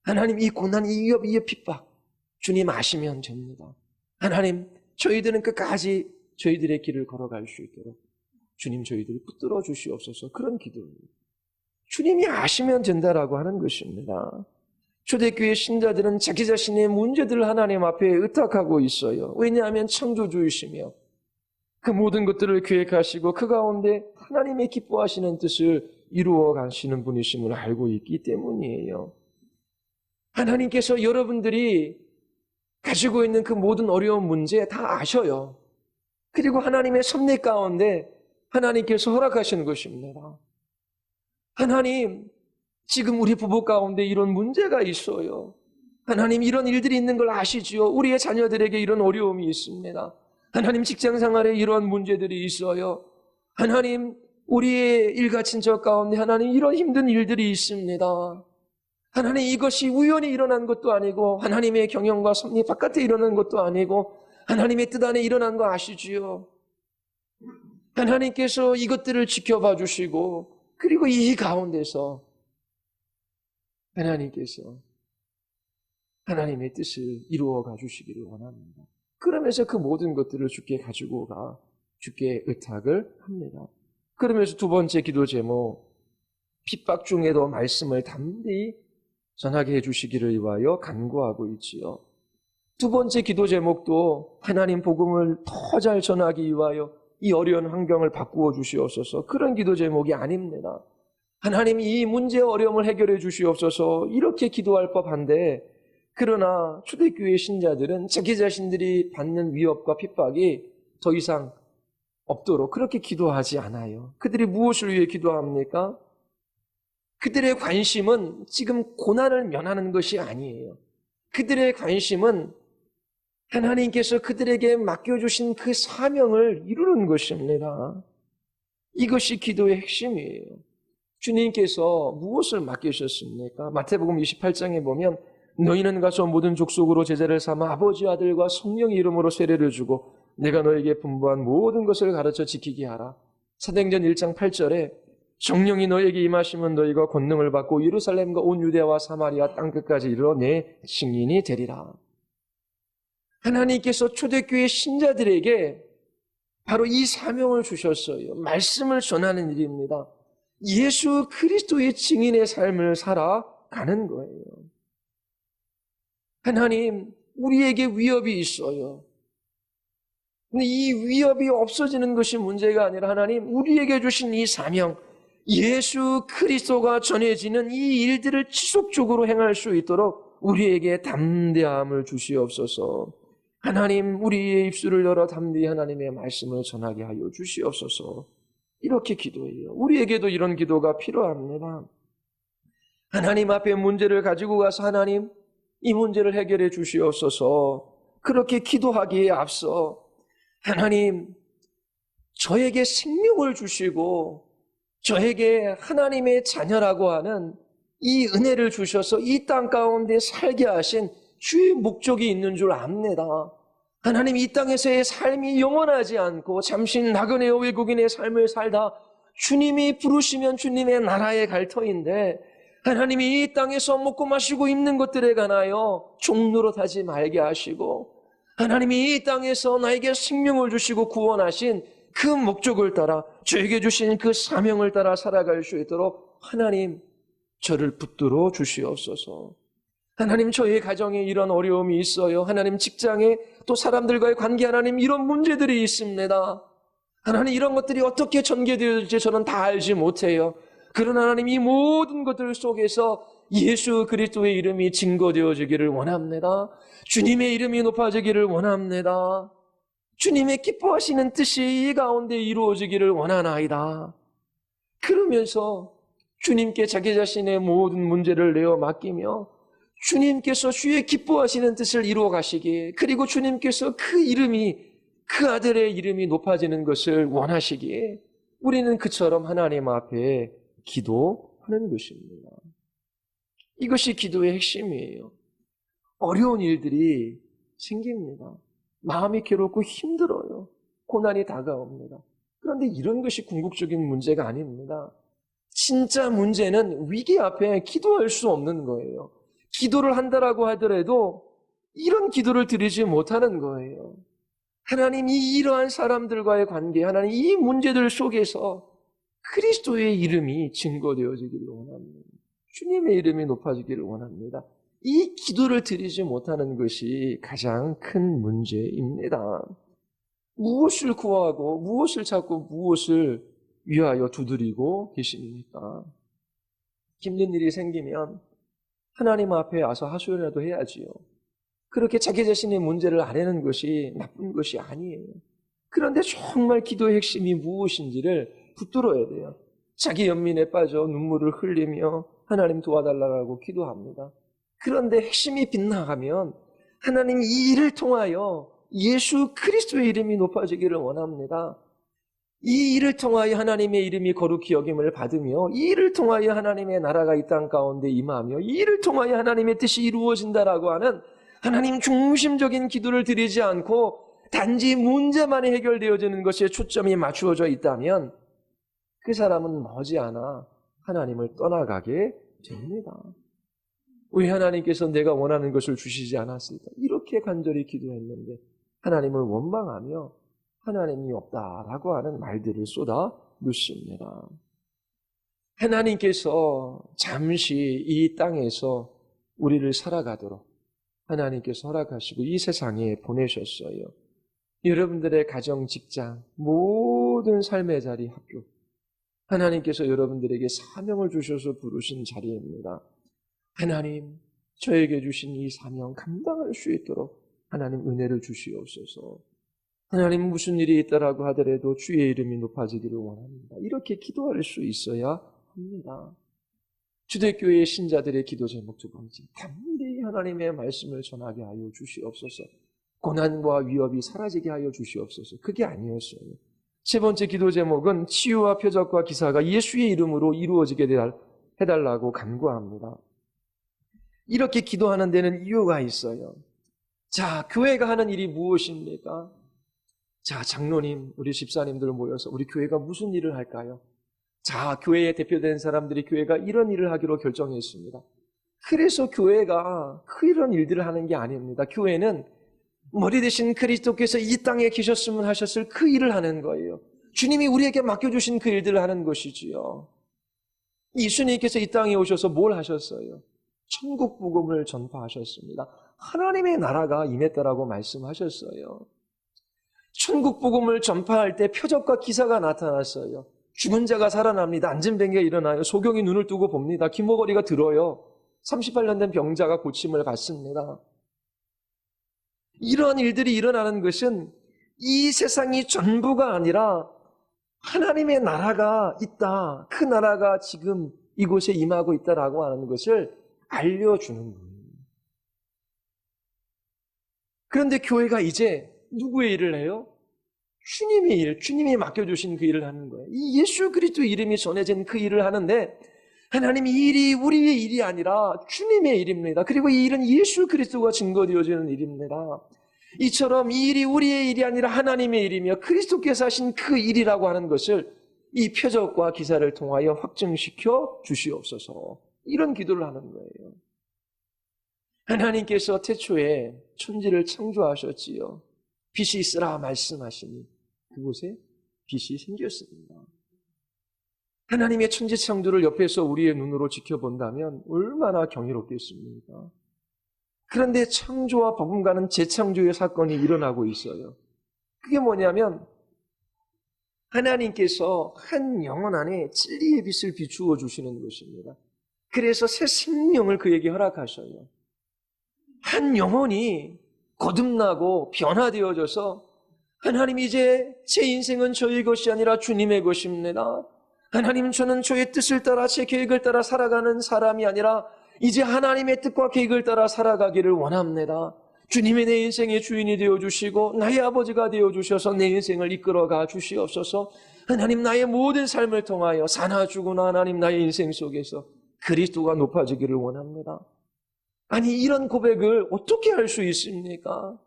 하나님, 이 고난, 이 위협, 이 핍박 주님 아시면 됩니다. 하나님, 저희들은 끝까지 저희들의 길을 걸어갈 수 있도록 주님 저희들을 붙들어 주시옵소서. 그런 기도입니다. 주님이 아시면 된다라고 하는 것입니다. 초대교회 신자들은 자기 자신의 문제들을 하나님 앞에 의탁하고 있어요. 왜냐하면 창조주이시며 그 모든 것들을 계획하시고 그 가운데 하나님의 기뻐하시는 뜻을 이루어 가시는 분이심을 알고 있기 때문이에요. 하나님께서 여러분들이 가지고 있는 그 모든 어려운 문제 다 아셔요. 그리고 하나님의 섭리 가운데 하나님께서 허락하시는 것입니다. 하나님, 지금 우리 부부 가운데 이런 문제가 있어요. 하나님, 이런 일들이 있는 걸 아시지요. 우리의 자녀들에게 이런 어려움이 있습니다. 하나님, 직장 생활에 이런 문제들이 있어요. 하나님, 우리의 일가 친척 가운데 하나님 이런 힘든 일들이 있습니다. 하나님 이것이 우연히 일어난 것도 아니고 하나님의 경영과 섭리 바깥에 일어난 것도 아니고 하나님의 뜻 안에 일어난 거 아시지요? 하나님께서 이것들을 지켜봐 주시고 그리고 이 가운데서 하나님께서 하나님의 뜻을 이루어 가 주시기를 원합니다. 그러면서 그 모든 것들을 주께 가지고 가 주께 의탁을 합니다. 그러면서 두 번째 기도 제목, 핍박 중에도 말씀을 담대히 전하게 해주시기를 위하여 간구하고 있지요. 두 번째 기도 제목도 하나님 복음을 더 잘 전하기 위하여 이 어려운 환경을 바꾸어 주시옵소서, 그런 기도 제목이 아닙니다. 하나님 이 문제의 어려움을 해결해 주시옵소서, 이렇게 기도할 법한데, 그러나 초대교회 신자들은 자기 자신들이 받는 위협과 핍박이 더 이상 없도록 그렇게 기도하지 않아요. 그들이 무엇을 위해 기도합니까? 그들의 관심은 지금 고난을 면하는 것이 아니에요. 그들의 관심은 하나님께서 그들에게 맡겨주신 그 사명을 이루는 것입니다. 이것이 기도의 핵심이에요. 주님께서 무엇을 맡기셨습니까? 마태복음 28장에 보면 너희는 가서 모든 족속으로 제자를 삼아 아버지, 아들과 성령의 이름으로 세례를 주고 내가 너에게 분부한 모든 것을 가르쳐 지키게 하라. 사도행전 1장 8절에 성령이 너에게 임하시면 너희가 권능을 받고 예루살렘과 온 유대와 사마리아 땅끝까지 이르러 내 증인이 되리라. 하나님께서 초대교회 신자들에게 바로 이 사명을 주셨어요. 말씀을 전하는 일입니다. 예수 그리스도의 증인의 삶을 살아가는 거예요. 하나님, 우리에게 위협이 있어요. 근데 이 위협이 없어지는 것이 문제가 아니라 하나님, 우리에게 주신 이 사명, 예수 그리스도가 전해지는 이 일들을 지속적으로 행할 수 있도록 우리에게 담대함을 주시옵소서. 하나님, 우리의 입술을 열어 담대히 하나님의 말씀을 전하게 하여 주시옵소서. 이렇게 기도해요. 우리에게도 이런 기도가 필요합니다. 하나님 앞에 문제를 가지고 가서 하나님, 이 문제를 해결해 주시옵소서. 그렇게 기도하기에 앞서 하나님, 저에게 생명을 주시고 저에게 하나님의 자녀라고 하는 이 은혜를 주셔서 이 땅 가운데 살게 하신 주의 목적이 있는 줄 압니다. 하나님, 이 땅에서의 삶이 영원하지 않고 잠시 나그네 외국인의 삶을 살다 주님이 부르시면 주님의 나라에 갈 터인데, 하나님이 이 땅에서 먹고 마시고 입는 것들에 관하여 종노릇하지 말게 하시고, 하나님이 이 땅에서 나에게 생명을 주시고 구원하신 그 목적을 따라 저에게 주신 그 사명을 따라 살아갈 수 있도록 하나님, 저를 붙들어 주시옵소서. 하나님, 저희 가정에 이런 어려움이 있어요. 하나님, 직장에 또 사람들과의 관계, 하나님 이런 문제들이 있습니다. 하나님, 이런 것들이 어떻게 전개되어질지 저는 다 알지 못해요. 그러나 하나님, 이 모든 것들 속에서 예수 그리스도의 이름이 증거되어지기를 원합니다. 주님의 이름이 높아지기를 원합니다. 주님의 기뻐하시는 뜻이 이 가운데 이루어지기를 원하나이다. 그러면서 주님께 자기 자신의 모든 문제를 내어 맡기며 주님께서 주의 기뻐하시는 뜻을 이루어 가시기에, 그리고 주님께서 그 이름이, 그 아들의 이름이 높아지는 것을 원하시기에 우리는 그처럼 하나님 앞에 기도하는 것입니다. 이것이 기도의 핵심이에요. 어려운 일들이 생깁니다. 마음이 괴롭고 힘들어요. 고난이 다가옵니다. 그런데 이런 것이 궁극적인 문제가 아닙니다. 진짜 문제는 위기 앞에 기도할 수 없는 거예요. 기도를 한다라고 하더라도 이런 기도를 드리지 못하는 거예요. 하나님이 이러한 사람들과의 관계, 하나님 이 문제들 속에서 그리스도의 이름이 증거되어지기를 원합니다. 주님의 이름이 높아지기를 원합니다. 이 기도를 드리지 못하는 것이 가장 큰 문제입니다. 무엇을 구하고 무엇을 찾고 무엇을 위하여 두드리고 계십니까? 힘든 일이 생기면 하나님 앞에 와서 하소연이라도 해야지요. 그렇게 자기 자신의 문제를 아뢰는 것이 나쁜 것이 아니에요. 그런데 정말 기도의 핵심이 무엇인지를 붙들어야 돼요. 자기 연민에 빠져 눈물을 흘리며 하나님 도와달라고 기도합니다. 그런데 핵심이 빗나가면 하나님 이 일을 통하여 예수 그리스도의 이름이 높아지기를 원합니다. 이 일을 통하여 하나님의 이름이 거룩히 여김을 받으며 이 일을 통하여 하나님의 나라가 이 땅 가운데 임하며 이 일을 통하여 하나님의 뜻이 이루어진다라고 하는 하나님 중심적인 기도를 드리지 않고 단지 문제만이 해결되어지는 것에 초점이 맞추어져 있다면 그 사람은 머지않아 하나님을 떠나가게 됩니다. 왜 하나님께서 내가 원하는 것을 주시지 않았을까? 이렇게 간절히 기도했는데 하나님을 원망하며 하나님이 없다라고 하는 말들을 쏟아 놓습니다. 하나님께서 잠시 이 땅에서 우리를 살아가도록 하나님께서 허락하시고 이 세상에 보내셨어요. 여러분들의 가정, 직장, 모든 삶의 자리, 학교, 하나님께서 여러분들에게 사명을 주셔서 부르신 자리입니다. 하나님, 저에게 주신 이 사명 감당할 수 있도록 하나님 은혜를 주시옵소서. 하나님 무슨 일이 있다라고 하더라도 주의 이름이 높아지기를 원합니다. 이렇게 기도할 수 있어야 합니다. 주대교회 신자들의 기도 제목 두 번째, 담대히 하나님의 말씀을 전하게 하여 주시옵소서. 고난과 위협이 사라지게 하여 주시옵소서. 그게 아니었어요. 세 번째 기도 제목은 치유와 표적과 기사가 예수의 이름으로 이루어지게 해달라고 간구합니다. 이렇게 기도하는 데는 이유가 있어요. 자, 교회가 하는 일이 무엇입니까? 자, 장로님, 우리 집사님들 모여서 우리 교회가 무슨 일을 할까요? 자, 교회에 대표된 사람들이 교회가 이런 일을 하기로 결정했습니다. 그래서 교회가 이런 일들을 하는 게 아닙니다. 교회는 머리 대신 그리스도께서 이 땅에 계셨으면 하셨을 그 일을 하는 거예요. 주님이 우리에게 맡겨주신 그 일들을 하는 것이지요. 예수님께서 이 땅에 오셔서 뭘 하셨어요? 천국 복음을 전파하셨습니다. 하나님의 나라가 임했다라고 말씀하셨어요. 천국 복음을 전파할 때 표적과 기사가 나타났어요. 죽은 자가 살아납니다. 앉은 뱅이가 일어나요. 소경이 눈을 뜨고 봅니다. 귀머거리가 들어요. 38년 된 병자가 고침을 받습니다. 이러한 일들이 일어나는 것은 이 세상이 전부가 아니라 하나님의 나라가 있다. 그 나라가 지금 이곳에 임하고 있다라고 하는 것을 알려주는 거예요. 그런데 교회가 이제 누구의 일을 해요? 주님의 일, 주님이 맡겨주신 그 일을 하는 거예요. 이 예수 그리스도 이름이 전해진 그 일을 하는데 하나님의 일이 우리의 일이 아니라 주님의 일입니다. 그리고 이 일은 예수 그리스도가 증거되어지는 일입니다. 이처럼 이 일이 우리의 일이 아니라 하나님의 일이며 그리스도께서 하신 그 일이라고 하는 것을 이 표적과 기사를 통하여 확증시켜 주시옵소서. 이런 기도를 하는 거예요. 하나님께서 태초에 천지를 창조하셨지요. 빛이 있으라 말씀하시니 그곳에 빛이 생겼습니다. 하나님의 천지 창조를 옆에서 우리의 눈으로 지켜본다면 얼마나 경이롭겠습니까? 그런데 창조와 버금가는 재창조의 사건이 일어나고 있어요. 그게 뭐냐면 하나님께서 한 영혼 안에 진리의 빛을 비추어 주시는 것입니다. 그래서 새 생명을 그에게 허락하셔요. 한 영혼이 거듭나고 변화되어져서 하나님 이제 제 인생은 저의 것이 아니라 주님의 것입니다. 하나님 저는 저의 뜻을 따라 제 계획을 따라 살아가는 사람이 아니라 이제 하나님의 뜻과 계획을 따라 살아가기를 원합니다. 주님이 내 인생의 주인이 되어주시고 나의 아버지가 되어주셔서 내 인생을 이끌어가 주시옵소서. 하나님 나의 모든 삶을 통하여 사나 죽으나 하나님 나의 인생 속에서 그리스도가 높아지기를 원합니다. 아니 이런 고백을 어떻게 할 수 있습니까?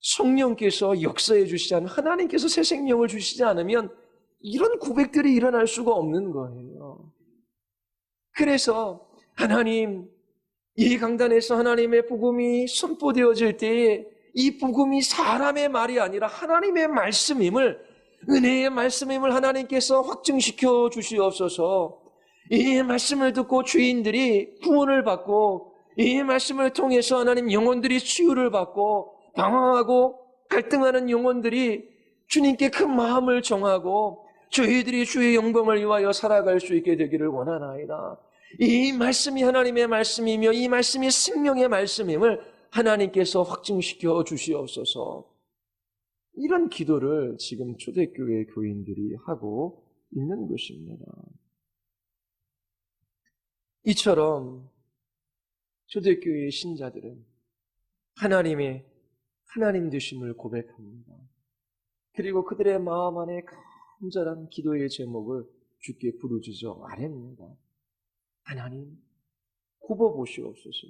성령께서 역사해 주시지 않으면 하나님께서 새 생명을 주시지 않으면 이런 고백들이 일어날 수가 없는 거예요. 그래서 하나님 이 강단에서 하나님의 복음이 선포되어질 때에 이 복음이 사람의 말이 아니라 하나님의 말씀임을 은혜의 말씀임을 하나님께서 확증시켜 주시옵소서. 이 말씀을 듣고 죄인들이 구원을 받고 이 말씀을 통해서 하나님 영혼들이 치유를 받고 방황하고 갈등하는 영혼들이 주님께 큰 마음을 정하고 저희들이 주의 영광을 위하여 살아갈 수 있게 되기를 원하나이다. 이 말씀이 하나님의 말씀이며 이 말씀이 생명의 말씀임을 하나님께서 확증시켜 주시옵소서. 이런 기도를 지금 초대교회 교인들이 하고 있는 것입니다. 이처럼 초대교회의 신자들은 하나님 되심을 고백합니다. 그리고 그들의 마음 안에 간절한 기도의 제목을 주께 부르짖어 아뢰입니다. 하나님, 굽어보시옵소서.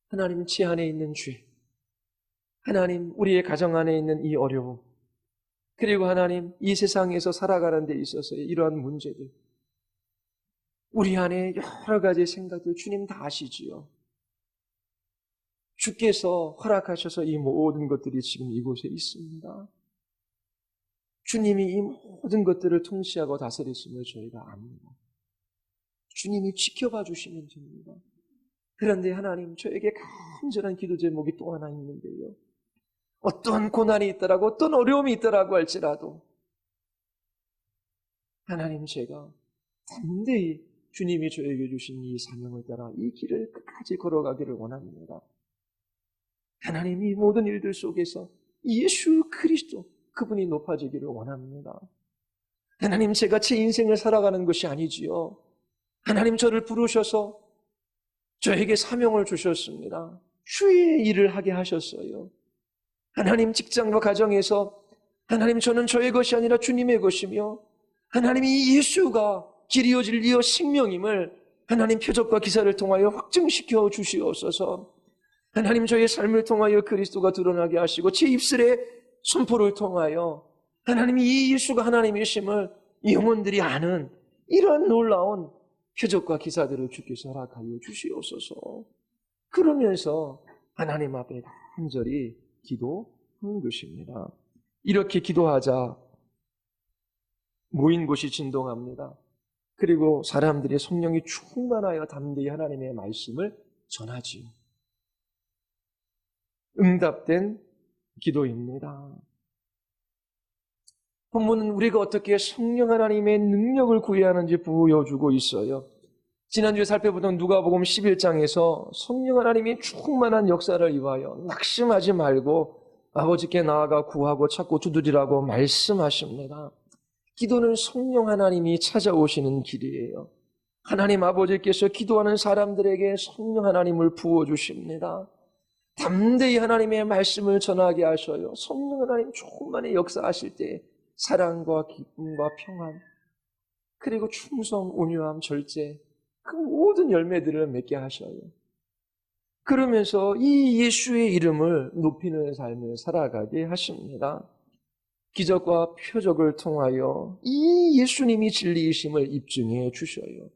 하나님, 제 안에 있는 죄, 하나님, 우리의 가정 안에 있는 이 어려움, 그리고 하나님, 이 세상에서 살아가는 데 있어서의 이러한 문제들, 우리 안에 여러 가지 생각들 주님 다 아시지요. 주께서 허락하셔서 이 모든 것들이 지금 이곳에 있습니다. 주님이 이 모든 것들을 통치하고 다스리심을 저희가 압니다. 주님이 지켜봐 주시면 됩니다. 그런데 하나님, 저에게 간절한 기도 제목이 또 하나 있는데요. 어떤 고난이 있더라고, 어떤 어려움이 있더라고 할지라도 하나님, 제가 담대히 주님이 저에게 주신 이 사명을 따라 이 길을 끝까지 걸어가기를 원합니다. 하나님, 이 모든 일들 속에서 예수 그리스도 그분이 높아지기를 원합니다. 하나님, 제가 제 인생을 살아가는 것이 아니지요. 하나님, 저를 부르셔서 저에게 사명을 주셨습니다. 주의 일을 하게 하셨어요. 하나님, 직장과 가정에서 하나님, 저는 저의 것이 아니라 주님의 것이며 하나님이 예수가 길이요 진리요 생명임을 하나님 표적과 기사를 통하여 확증시켜 주시옵소서. 하나님, 저의 삶을 통하여 그리스도가 드러나게 하시고 제 입술의 선포를 통하여 하나님이 이 예수가 하나님이심을 영혼들이 아는 이러한 놀라운 표적과 기사들을 주께서 허락하여 주시옵소서. 그러면서 하나님 앞에 간절히 기도하는 것입니다. 이렇게 기도하자 모인 곳이 진동합니다. 그리고 사람들이 성령이 충만하여 담대히 하나님의 말씀을 전하지요. 응답된 기도입니다. 본문은 우리가 어떻게 성령 하나님의 능력을 구해야 하는지 보여주고 있어요. 지난주에 살펴보던 누가복음 11장에서 성령 하나님이 충만한 역사를 위하여 낙심하지 말고 아버지께 나아가 구하고 찾고 두드리라고 말씀하십니다. 기도는 성령 하나님이 찾아오시는 길이에요. 하나님 아버지께서 기도하는 사람들에게 성령 하나님을 부어주십니다. 담대히 하나님의 말씀을 전하게 하셔요. 성령 하나님 충만히 역사하실 때 사랑과 기쁨과 평안, 그리고 충성, 온유함, 절제, 그 모든 열매들을 맺게 하셔요. 그러면서 이 예수의 이름을 높이는 삶을 살아가게 하십니다. 기적과 표적을 통하여 이 예수님이 진리이심을 입증해 주셔요.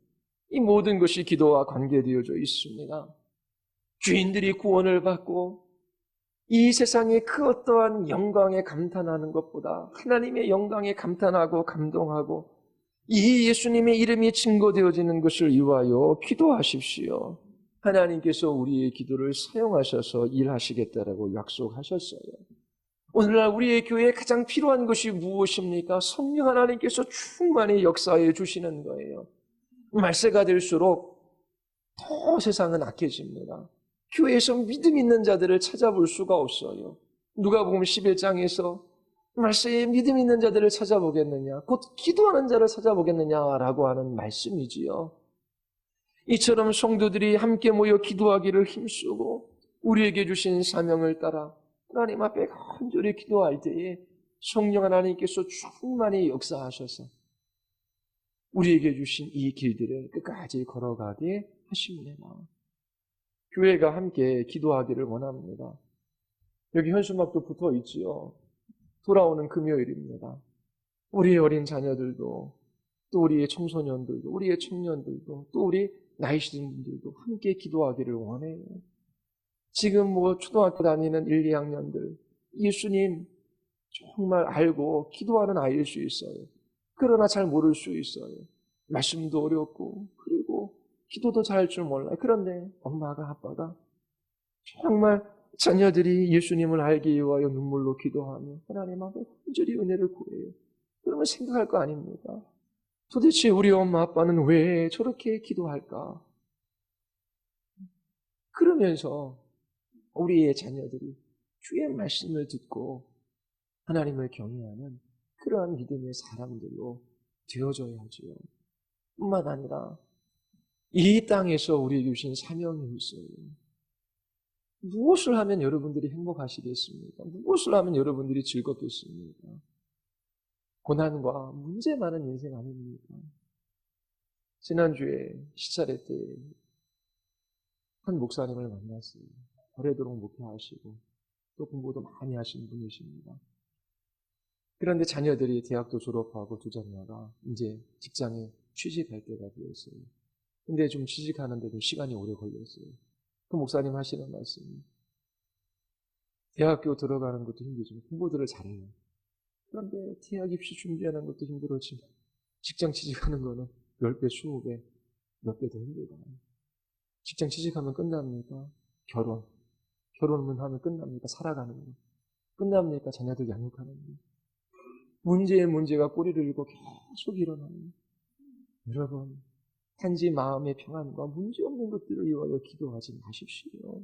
이 모든 것이 기도와 관계되어져 있습니다. 죄인들이 구원을 받고 이 세상의 그 어떠한 영광에 감탄하는 것보다 하나님의 영광에 감탄하고 감동하고 이 예수님의 이름이 증거되어지는 것을 위하여 기도하십시오. 하나님께서 우리의 기도를 사용하셔서 일하시겠다라고 약속하셨어요. 오늘날 우리의 교회에 가장 필요한 것이 무엇입니까? 성령 하나님께서 충만히 역사해 주시는 거예요. 말세가 될수록 더 세상은 악해집니다. 교회에서 믿음 있는 자들을 찾아볼 수가 없어요. 누가복음 11장에서 말세에 믿음 있는 자들을 찾아보겠느냐, 곧 기도하는 자를 찾아보겠느냐라고 하는 말씀이지요. 이처럼 성도들이 함께 모여 기도하기를 힘쓰고 우리에게 주신 사명을 따라 하나님 앞에 간절히 기도할 때에 성령 하나님께서 충만히 역사하셔서 우리에게 주신 이 길들을 끝까지 걸어가게 하십니다. 교회가 함께 기도하기를 원합니다. 여기 현수막도 붙어 있지요. 돌아오는 금요일입니다. 우리의 어린 자녀들도, 또 우리의 청소년들도, 우리의 청년들도, 또 우리 나이 드신 분들도 함께 기도하기를 원해요. 지금 초등학교 다니는 1, 2학년들, 예수님 정말 알고 기도하는 아이일 수 있어요. 그러나 잘 모를 수 있어요. 말씀도 어렵고, 그리고 기도도 잘 줄 몰라요. 그런데 엄마가, 아빠가 정말 자녀들이 예수님을 알기 위하여 눈물로 기도하며 하나님 앞에 간절히 은혜를 구해요. 그러면 생각할 거 아닙니까? 도대체 우리 엄마 아빠는 왜 저렇게 기도할까? 그러면서 우리의 자녀들이 주의 말씀을 듣고 하나님을 경외하는 그러한 믿음의 사람들로 되어져야지요. 뿐만 아니라 이 땅에서 우리에게 주신 사명이 있어요. 무엇을 하면 여러분들이 행복하시겠습니까? 무엇을 하면 여러분들이 즐겁겠습니까? 고난과 문제 많은 인생 아닙니까? 지난주에 시차례 때 한 목사님을 만났어요. 오래도록 목회하시고 또 공부도 많이 하신 분이십니다. 그런데 자녀들이 대학도 졸업하고 두 자녀가 이제 직장에 취직할 때가 되었어요. 근데 좀 취직하는데도 시간이 오래 걸렸어요. 그 목사님 하시는 말씀이 대학교 들어가는 것도 힘들지만 공부들을 잘해요. 그런데 대학 입시 준비하는 것도 힘들었지만 직장 취직하는 거는 10배, 20배, 몇 배 더 힘들다. 직장 취직하면 끝납니까? 결혼만 하면 끝납니까? 살아가는 거. 끝납니까? 자녀들 양육하는 거. 문제에 문제가 꼬리를 잃고 계속 일어나요. 여러분, 단지 마음의 평안과 문제 없는 것들을 위하여 기도하지 마십시오.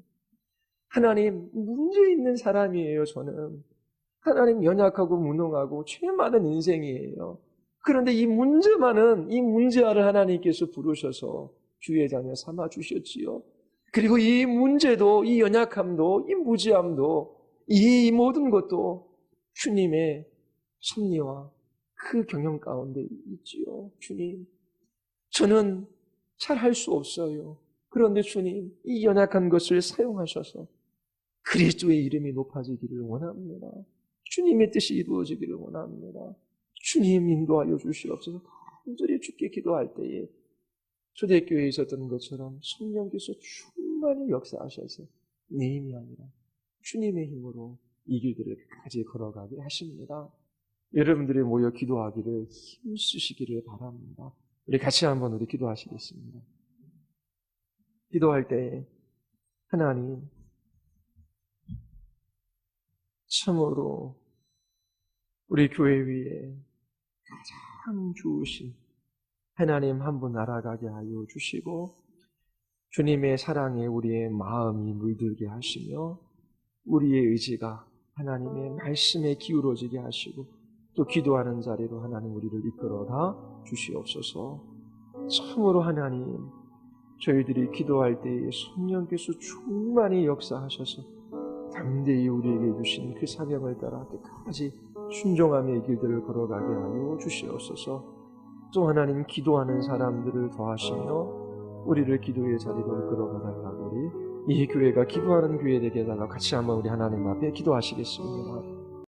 하나님, 문제 있는 사람이에요, 저는. 하나님, 연약하고 무능하고 죄 많은 인생이에요. 그런데 이 문제를 하나님께서 부르셔서 주의 자녀 삼아 주셨지요. 그리고 이 문제도, 이 연약함도, 이 무지함도, 이 모든 것도 주님의 섭리와 그 경영 가운데 있지요. 주님, 저는 잘 할 수 없어요. 그런데 주님, 이 연약한 것을 사용하셔서 그리스도의 이름이 높아지기를 원합니다. 주님의 뜻이 이루어지기를 원합니다. 주님 인도하여 주시옵소서. 간절히 주께 기도할 때에 초대교회에 있었던 것처럼 성령께서 충만히 역사하셔서 내 힘이 아니라 주님의 힘으로 이 길들을 끝까지 걸어가게 하십니다. 여러분들이 모여 기도하기를 힘쓰시기를 바랍니다. 우리 같이 한번 기도하시겠습니다. 기도할 때 하나님, 참으로 우리 교회 위에 가장 좋으신 하나님 한 분 알아가게 하여 주시고 주님의 사랑에 우리의 마음이 물들게 하시며 우리의 의지가 하나님의 말씀에 기울어지게 하시고 또 기도하는 자리로 하나님 우리를 이끌어가 주시옵소서. 참으로 하나님, 저희들이 기도할 때에 성령께서 충만히 역사하셔서 담대히 우리에게 주신 그 사명을 따라 끝까지 순종함의 길들을 걸어가게 하여 주시옵소서. 또 하나님, 기도하는 사람들을 더하시며 우리를 기도의 자리로 이끌어가 달라고 이 교회가 기도하는 교회 되게 해달라고 같이 한번 우리 하나님 앞에 기도하시겠습니다.